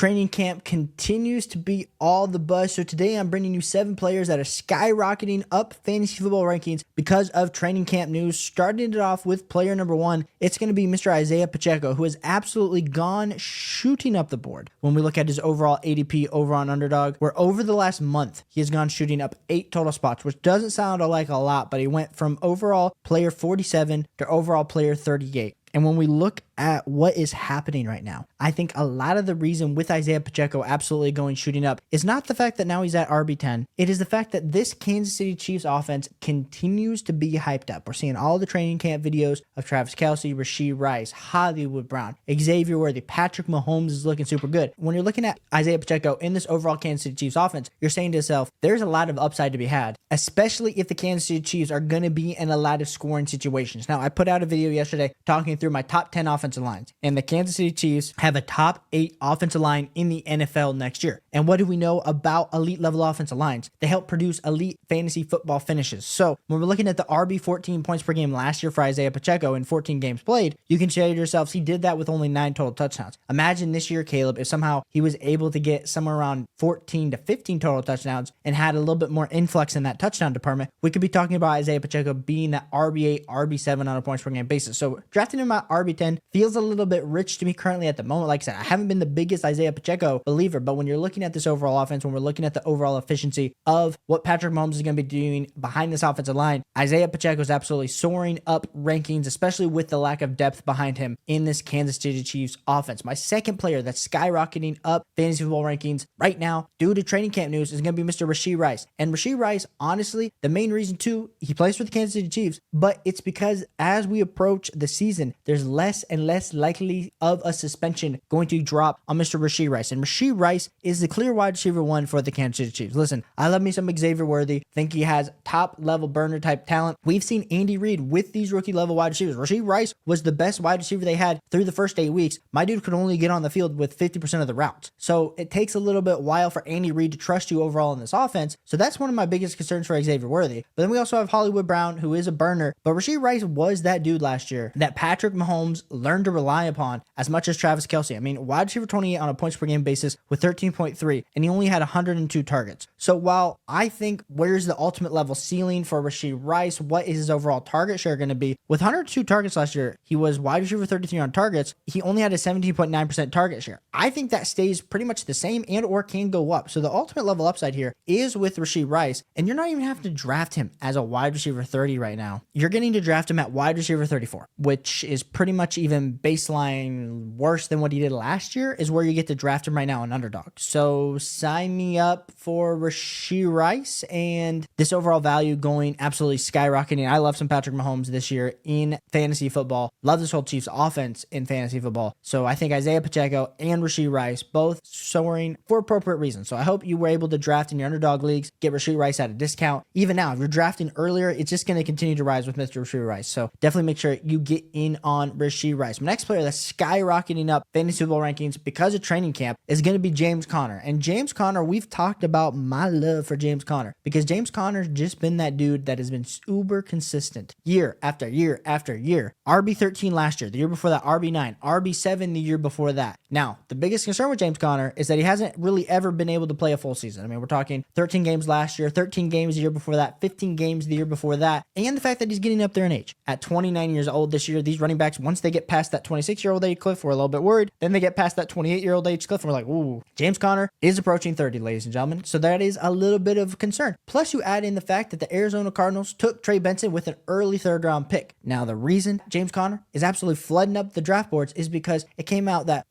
Training camp continues to be all the buzz. So today I'm bringing you 7 players that are skyrocketing up fantasy football rankings because of training camp news. Starting it off with player number 1, it's going to be Mr. Isiah Pacheco, who has absolutely gone shooting up the board. When we look at his overall ADP over on Underdog, where over the last month, he has gone shooting up 8 total spots, which doesn't sound like a lot, but he went from overall player 47 to overall player 38. And when we look at what is happening right now, I think a lot of the reason with Isiah Pacheco absolutely going shooting up is not the fact that now he's at RB10. It is the fact that this Kansas City Chiefs offense continues to be hyped up. We're seeing all the training camp videos of Travis Kelce, Rashee Rice, Hollywood Brown, Xavier Worthy, Patrick Mahomes is looking super good. When you're looking at Isiah Pacheco in this overall Kansas City Chiefs offense, you're saying to yourself, there's a lot of upside to be had, especially if the Kansas City Chiefs are going to be in a lot of scoring situations. Now, I put out a video yesterday talking through my top 10 offensive lines, and the Kansas City Chiefs have a top 8 offensive line in the NFL next year. And what do we know about elite level offensive lines? They help produce elite fantasy football finishes. So when we're looking at the RB 14 points per game last year for Isiah Pacheco in 14 games played, you can say to yourselves, he did that with only 9 total touchdowns. Imagine this year, Caleb, if somehow he was able to get somewhere around 14 to 15 total touchdowns and had a little bit more influx in that touchdown department, we could be talking about Isiah Pacheco being that RB8, RB7 on a points per game basis. So drafting him at RB10 feels a little bit rich to me currently at the moment. Like I said, I haven't been the biggest Isiah Pacheco believer, but when you're looking at this overall offense, when we're looking at the overall efficiency of what Patrick Mahomes is going to be doing behind this offensive line, Isiah Pacheco is absolutely soaring up rankings, especially with the lack of depth behind him in this Kansas City Chiefs offense. My second player that's skyrocketing up fantasy football rankings right now due to training camp news is going to be Mr. Rashee Rice. And Rashee Rice, honestly, the main reason too, he plays for the Kansas City Chiefs, but it's because as we approach the season, there's less and less likely of a suspension going to drop on Mr. Rashee Rice. And Rashee Rice is the clear wide receiver 1 for the Kansas City Chiefs. Listen, I love me some Xavier Worthy. Think he has top level burner type talent. We've seen Andy Reid with these rookie level wide receivers. Rashee Rice was the best wide receiver they had through the first 8 weeks. My dude could only get on the field with 50% of the routes. So it takes a little bit while for Andy Reid to trust you overall in this offense. So that's one of my biggest concerns for Xavier Worthy. But then we also have Hollywood Brown, who is a burner. But Rashee Rice was that dude last year that Patrick Mahomes learned to rely upon as much as Travis Kelce. I mean, wide receiver 28 on a points per game basis with 13.3, and he only had 102 targets. So while I think where's the ultimate level ceiling for Rashee Rice, what is his overall target share going to be? With 102 targets last year, he was wide receiver 33 on targets. He only had a 17.9% target share. I think that stays pretty much the same and or can go up. So the ultimate level upside here is with Rashee Rice, and you're not even having to draft him as a wide receiver 30 right now. You're getting to draft him at wide receiver 34, which is pretty much even baseline worse than what he did last year, is where you get to draft him right now on Underdog. So sign me up for Rashee Rice and this overall value going absolutely skyrocketing. I love some Patrick Mahomes this year in fantasy football. Love this whole Chiefs offense in fantasy football. So I think Isiah Pacheco and Rashee Rice both soaring for appropriate reasons. So I hope you were able to draft in your Underdog leagues, get Rashee Rice at a discount. Even now, if you're drafting earlier, it's just going to continue to rise with Mr. Rashee Rice. So definitely make sure you get in on Rashee Rice. My next player that's skyrocketing up fantasy football rankings because of training camp is going to be James Conner. And James Conner, we've talked about my love for James Conner because James Conner's just been that dude that has been uber consistent year after year after year. RB13 last year, the year before that RB9, RB7 the year before that. Now, the biggest concern with James Conner is that he hasn't really ever been able to play a full season. I mean, we're talking 13 games last year, 13 games the year before that, 15 games the year before that, and the fact that he's getting up there in age. At 29 years old this year, these running backs, once they get past that 26-year-old age cliff, we're a little bit worried. Then they get past that 28-year-old age cliff, and we're like, ooh, James Conner is approaching 30, ladies and gentlemen. So that is a little bit of concern. Plus, you add in the fact that the Arizona Cardinals took Trey Benson with an early 3rd-round pick. Now, the reason James Conner is absolutely flooding up the draft boards is because it came out that,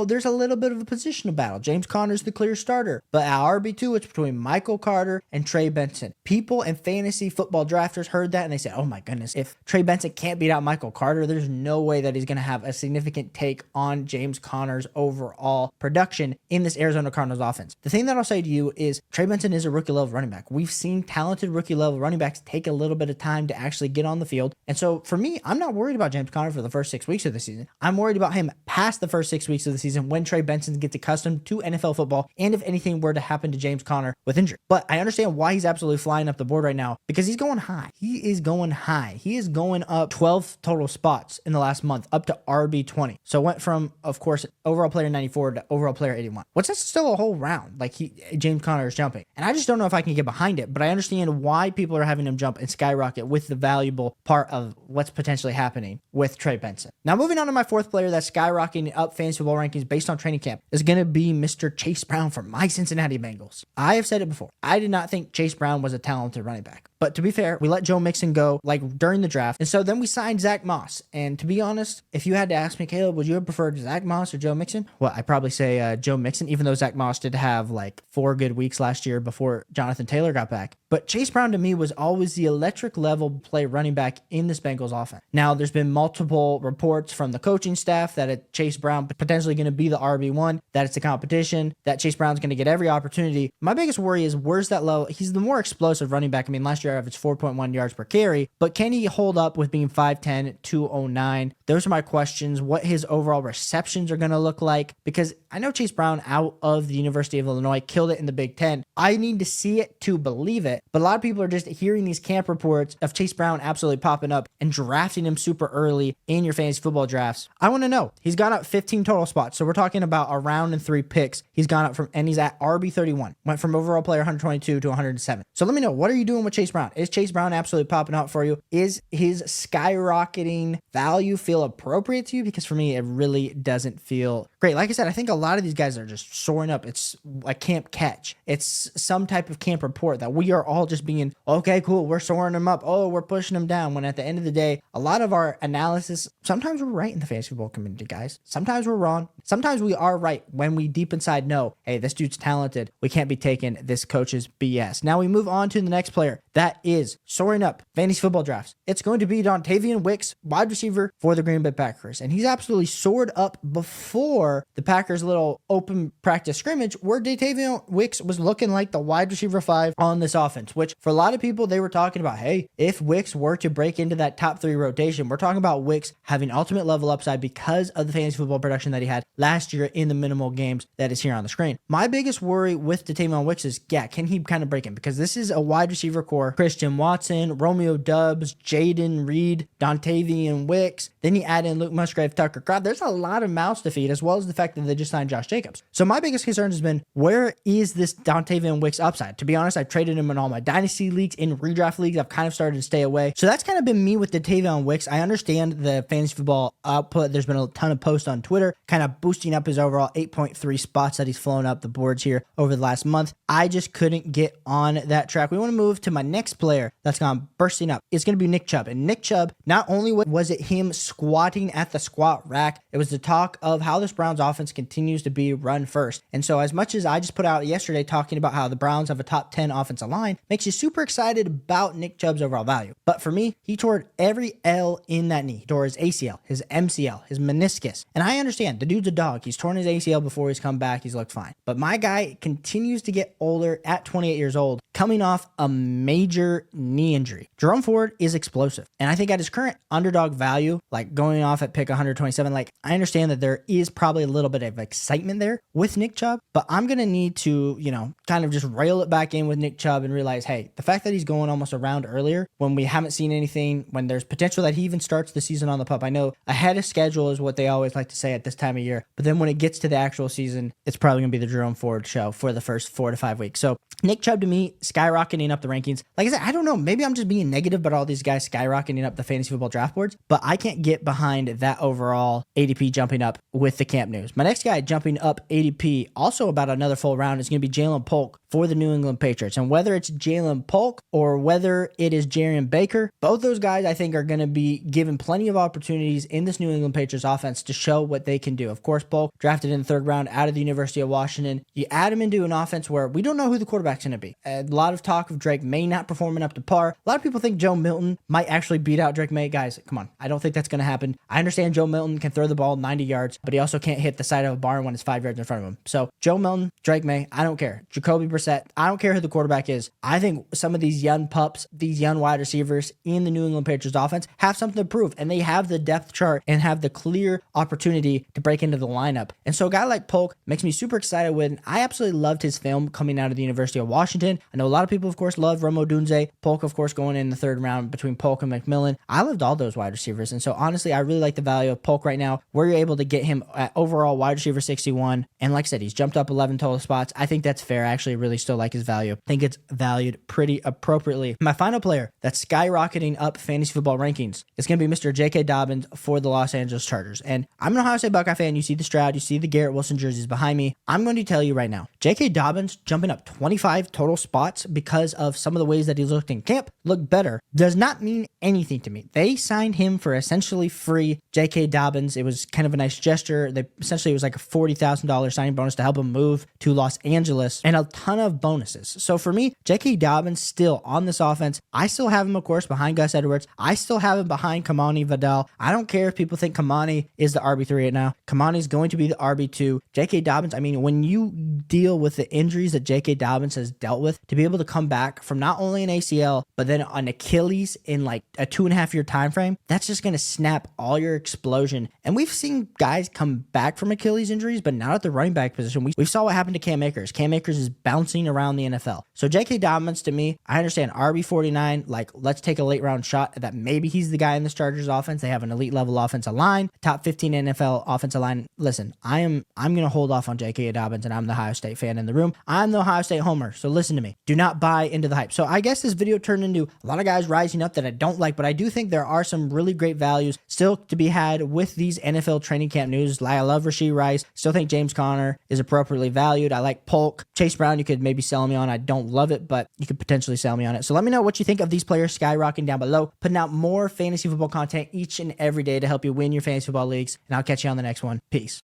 there's a little bit of a positional battle. James Conner's the clear starter. But at RB2, it's between Michael Carter and Trey Benson. People and fantasy football drafters heard that and they said, oh my goodness, if Trey Benson can't beat out Michael Carter, there's no way that he's going to have a significant take on James Conner's overall production in this Arizona Cardinals offense. The thing that I'll say to you is Trey Benson is a rookie level running back. We've seen talented rookie level running backs take a little bit of time to actually get on the field. And so for me, I'm not worried about James Conner for the first 6 weeks of the season. I'm worried about him past the first 6 weeks of the season when Trey Benson gets accustomed to NFL football and if anything were to happen to James Conner with injury. But I understand why he's absolutely flying up the board right now because he's going high. He is going high. He is going up 12 total spots in the last last month up to RB20. So it went from, of course, overall player 94 to overall player 81. What's that? Still a whole round. Like James Conner is jumping. And I just don't know if I can get behind it, but I understand why people are having him jump and skyrocket with the valuable part of what's potentially happening with Trey Benson. Now, moving on to my fourth player that's skyrocketing up fantasy football rankings based on training camp is going to be Mr. Chase Brown from my Cincinnati Bengals. I have said it before. I did not think Chase Brown was a talented running back. But to be fair, we let Joe Mixon go like during the draft. And so then we signed Zach Moss. And to be honest, if you had to ask me, Caleb, would you have preferred Zach Moss or Joe Mixon? Well, I'd probably say Joe Mixon, even though Zach Moss did have like 4 good weeks last year before Jonathan Taylor got back. But Chase Brown to me was always the electric level play running back in this Bengals offense. Now, there's been multiple reports from the coaching staff that Chase Brown potentially going to be the RB1, that it's a competition, that Chase Brown's going to get every opportunity. My biggest worry is where's that level? He's the more explosive running back. I mean, last year I averaged 4.1 yards per carry, but can he hold up with being 5'10", 209? Those are my questions. What his overall receptions are going to look like, because I know Chase Brown out of the University of Illinois killed it in the Big Ten. I need to see it to believe it, but a lot of people are just hearing these camp reports of Chase Brown absolutely popping up and drafting him super early in your fantasy football drafts. I want to know. He's gone up 15 total spots, so we're talking about a round and 3 picks. He's gone up from, and he's at RB31. Went from overall player 122 to 107. So let me know, what are you doing with Chase Brown? Is Chase Brown absolutely popping out for you? Is his skyrocketing value feel appropriate to you? Because for me, it really doesn't feel great. Like I said, I think a lot of these guys are just soaring up. It's a camp catch. It's some type of camp report that we are all just being, okay, cool, we're soaring them up. Oh, we're pushing them down. When at the end of the day, a lot of our analysis, sometimes we're right in the fantasy football community, guys. Sometimes we're wrong. Sometimes we are right when we deep inside know, hey, this dude's talented. We can't be taking this coach's BS. Now we move on to the next player that is soaring up fantasy football drafts. It's going to be Dontayvion Wicks, wide receiver for the Green Bay Packers. And he's absolutely soared up before the Packers' little open practice scrimmage where Dontayvion Wicks was looking like the wide receiver 5 on this offense, which for a lot of people, they were talking about, hey, if Wicks were to break into that top 3 rotation, we're talking about Wicks having ultimate level upside because of the fantasy football production that he had last year in the minimal games that is here on the screen. My biggest worry with Dontayvion Wicks is, can he kind of break in? Because this is a wide receiver core. Christian Watson, Romeo Doubs, Jaden Reed, Dontayvion Wicks. Then you add in Luke Musgrave, Tucker Kraft. There's a lot of mouths to feed, as well as the fact that they just signed Josh Jacobs. So my biggest concern has been, where is this Dontayvion Wicks upside? To be honest, I've traded him in all my dynasty leagues, in redraft leagues. I've kind of started to stay away. So that's kind of been me with Dontayvion Wicks. I understand the fantasy football output. There's been a ton of posts on Twitter, kind of boosting up his overall 8.3 spots that he's flown up the boards here over the last month. I just couldn't get on that track. We want to move to my next player that's gone bursting up. It's going to be Nick Chubb. And Nick Chubb, not only was it him squatting at the squat rack, it was the talk of how this Browns offense continues to be run first. And so as much as I just put out yesterday talking about how the Browns have a top 10 offensive line, makes you super excited about Nick Chubb's overall value. But for me, he tore every L in that knee. He tore his ACL, his MCL, his meniscus. And I understand, the dude's a dog. He's torn his ACL before he's come back. He's looked fine. But my guy continues to get older at 28 years old, coming off a major knee injury. Jerome Ford is explosive. And I think at his current underdog value, like going off at pick 127, like I understand that there is probably a little bit of excitement there with Nick Chubb, but I'm going to need to, kind of just rail it back in with Nick Chubb and realize, hey, the fact that he's going almost a round earlier when we haven't seen anything, when there's potential that he even starts the season on the pup. I know ahead of schedule is what they always like to say at this time of year, but then when it gets to the actual season, it's probably going to be the Jerome Ford show for the first 4 to 5 weeks. So Nick Chubb to me, skyrocketing up the rankings. Like I said, I don't know, maybe I'm just being negative about all these guys skyrocketing up the fantasy football draft boards, but I can't get behind that overall ADP jumping up with the camp news. My next guy jumping up ADP, also about another full round, is going to be Jalen Polk for the New England Patriots. And whether it's Jalen Polk or whether it is Jaren Baker, both those guys I think are going to be given plenty of opportunities in this New England Patriots offense to show what they can do. Of course, Polk drafted in the 3rd round out of the University of Washington. You add him into an offense where we don't know who the quarterback's going to be. A lot of talk of Drake May not performing up to par. A lot of people think Joe Milton might actually beat out Drake May. Guys, come on. I don't think that's going to happen. I understand Joe Milton can throw the ball 90 yards, but he also can't hit the side of a barn when it's 5 yards in front of him. So Joe Milton, Drake May, I don't care. Jacoby Brissett. I don't care who the quarterback is. I think some of these young pups, these young wide receivers in the New England Patriots offense have something to prove, and they have the depth chart and have the clear opportunity to break into the lineup. And so a guy like Polk makes me super excited when I absolutely loved his film coming out of the University of Washington. I know a lot of people, of course, love Rome Odunze. Polk, of course, going in the third round between Polk and McMillan. I loved all those wide receivers. And so honestly, I really like the value of Polk right now, where you're able to get him at overall wide receiver 61. And like I said, he's jumped up 11 total spots. I think that's fair. I actually really still like his value. I think it's valued pretty appropriately. My final player that's skyrocketing up fantasy football rankings is going to be Mr. J.K. Dobbins for the Los Angeles Chargers. And I'm an Ohio State Buckeye fan. You see the Stroud, you see the Garrett Wilson jerseys behind me. I'm going to tell you right now, J.K. Dobbins jumping up 25 total spots because of some of the ways that he looked in camp, looked better, does not mean anything to me. They signed him for essentially free. J.K. Dobbins, it was kind of a nice gesture. Essentially, it was like a $40,000 signing bonus to help him move to Los Angeles and a ton of bonuses. So for me, J.K. Dobbins still on this offense. I still have him, of course, behind Gus Edwards. I still have him behind Kamani Vidal. I don't care if people think Kamani is the RB3 right now. Kamani is going to be the RB2. J.K. Dobbins, I mean, when you deal with the injuries that J.K. Dobbins has dealt with, to be able to come back from not only an ACL, but then an Achilles in like a 2.5 year time frame, that's just going to snap all your explosion. And we've seen guys come back from Achilles injuries, but not at the running back position. We saw what happened to Cam Akers. Cam Akers is bouncing around the NFL. So J.K. Dobbins, to me, I understand RB49, like let's take a late round shot that maybe he's the guy in this Chargers offense. They have an elite level offensive line, top 15 NFL offensive line. Listen, I'm going to hold off on J.K. Dobbins, and I'm the Ohio State fan in the room. I'm the Ohio State homer, so listen to me. Do not buy into the hype. So I guess this video turned into a lot of guys rising up that I don't like, but I do think there are some really great values still to be had with these NFL training camp news. Like I love Rashee Rice. Still think James Conner is appropriately valued. I like Polk. Chase Brown, you could maybe sell me on. I don't love it, but you could potentially sell me on it. So let me know what you think of these players skyrocketing down below. Putting out more fantasy football content each and every day to help you win your fantasy football leagues. And I'll catch you on the next one. Peace.